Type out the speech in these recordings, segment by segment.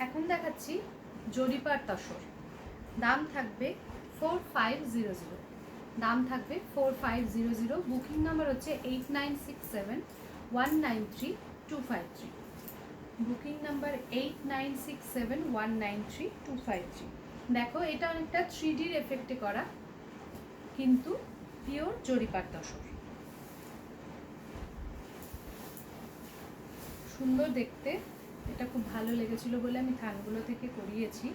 এখন দেখাচ্ছি জরিপার তসর। দাম থাকবে 4500, দাম থাকবে 4500। বুকিং নাম্বার হচ্ছে 8967193253, বুকিং নাম্বার 8967193253। দেখো এটা অনেকটা 3Dর এফেক্টে করা, কিন্তু পিওর জরিপার তসর, সুন্দর দেখতে। এটা খুব ভালো লেগেছিল বলে আমি থানগুলো থেকে করিয়েছি।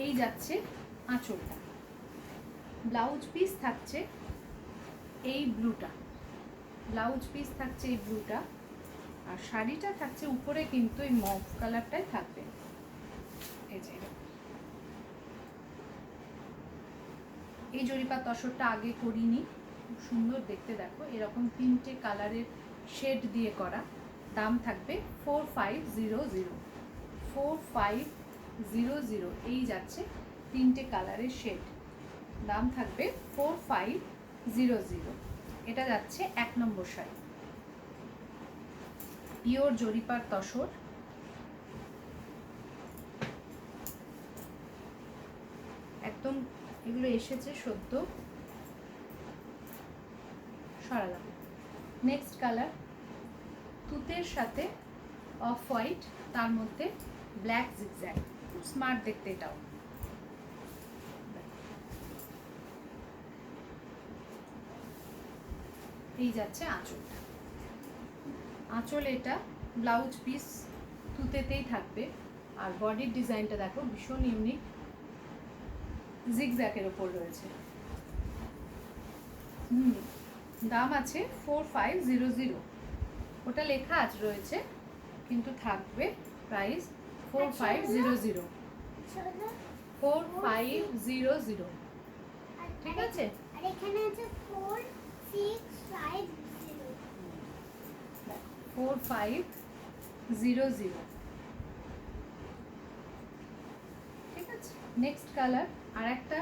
এই যাচ্ছে আঁচলটা, ব্লাউজ পিস থাকছে এই ব্লুটা, ব্লাউজ পিস থাকছে এই ব্লুটা, আর শাড়িটা থাকছে উপরে কিন্তু এই মভ কালারটাই থাকবে। এই যে এই জরিপার তসরটা আগে করিনি, খুব সুন্দর দেখতে। দেখো এরকম 3টে কালারের শেড দিয়ে করা। দাম থাকবে 4500, 4500। এই যাচ্ছে 3টে কালারের শেড, দাম থাকবে 4500। এটা যাচ্ছে 1 নম্বর শাড়ি, পিওর জরিপার তসর। একদম এগুলো এসেছে সদ্য, সরালাম। নেক্সট কালার তুতের সাথে অফ হোয়াইট, তার মধ্যে ব্ল্যাক জিগজ্যাগ, খুব স্মার্ট দেখতে এটাও। এই যাচ্ছে আঁচলটা, আঁচল এটা, ব্লাউজ পিস তুতেতেই থাকবে। আর বডির ডিজাইনটা দেখো ভীষণ ইউনিক, জিগজ্যাগের ওপর রয়েছে। দাম আছে 4500, ওটা লেখা আজ রয়েছে কিন্তু থাকবে প্রাইস 4500, 4500। ঠিক আছে, আর এখানে আছে 4650, 4500। ঠিক আছে, নেক্সট কালার আর একটা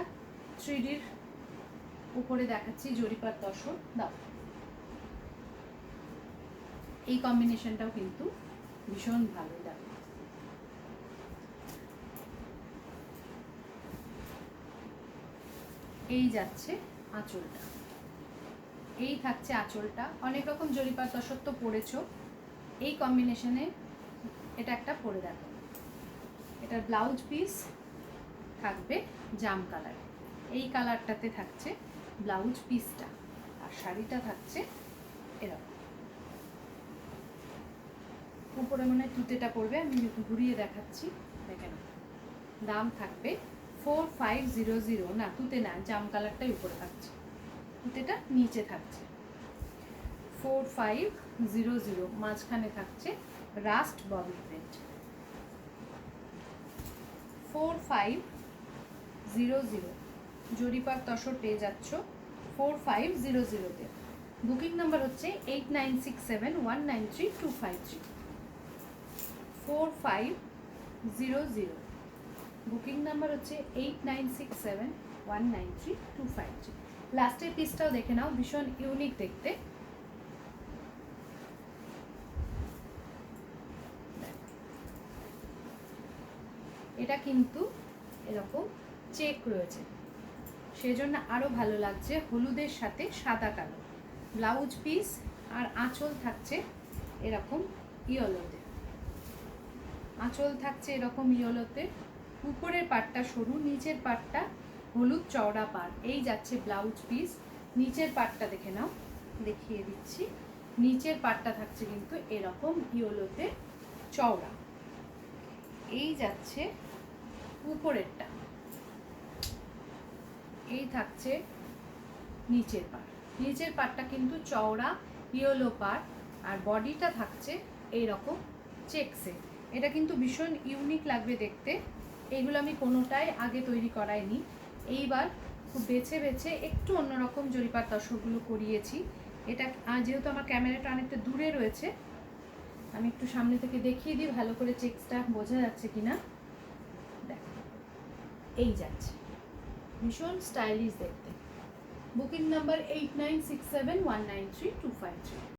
3Dর উপরে দেখাচ্ছি জরিপার তসর। দাও, এই কম্বিনেশনটাও কিন্তু ভীষণ ভালো। দেখো এই যাচ্ছে আঁচলটা, এই থাকছে আঁচলটা। অনেক রকম জরিপার তসর তো পরেছো, এই কম্বিনেশনে এটা একটা পরে দেখো। এটার ব্লাউজ পিস থাকবে জাম কালার, এই কালারটাতে থাকছে ব্লাউজ পিসটা, আর শাড়িটা থাকছে এরকম। উপরে মনে হয় তুতেটা পড়বে, আমি ঘুরিয়ে দেখাচ্ছি, দেখে নাও। দাম থাকবে 4500, না তুতে না, জাম কালারটাই উপরে থাকছে, তুতেটা নিচে থাকছে। 4500, মাঝখানে থাকছে রাস্ট ববি প্রিন্ট। 4500 জরিপার তসর পেয়ে যাচ্ছ 4500-তে। বুকিং নাম্বার হচ্ছে 8967193253, 4500। বুকিং নাম্বার হচ্ছে 8967193253। লাস্টের পিসটাও দেখে নাও, ভীষণ ইউনিক দেখতে। এটা কিন্তু এরকম চেক রয়েছে, সেজন্য আরো ভালো লাগছে, হলুদের সাথে সাদা কালো। ব্লাউজ পিস আর আঁচল থাকছে এরকম ইয়েলোতে, আঁচল থাকছে এরকম ইয়েলোতে। উপরের পাটটা সরু, নিচের পাটটা হলুদ চওড়া পাট। এই যাচ্ছে ব্লাউজ পিস, নিচের পাটটা দেখে নাও, দেখিয়ে দিচ্ছি। নিচের পাটটা থাকছে কিন্তু এরকম ইয়েলোতে চওড়া। এই যাচ্ছে উপরেরটা, এই থাকছে নিচের পাট। নিচের পাটটা কিন্তু চওড়া ইয়েলো পাট, আর বডিটা থাকছে এইরকম চেকসে। এটা কিন্তু ভীষণ ইউনিক লাগবে দেখতে। এইগুলো আমি কোনোটাই আগে তৈরি করাইনি, এইবার খুব বেছে বেছে একটু অন্যরকম জরিপার তসরগুলো করিয়েছি। এটা যেহেতু আমার ক্যামেরাটা অনেকটা দূরে রয়েছে, আমি একটু সামনে থেকে দেখিয়ে দিই ভালো করে চেকসটা বোঝা যাচ্ছে কিনা। দেখো এই যাচ্ছে, ভীষণ স্টাইলিশ দেখতে। Booking number 8967193253।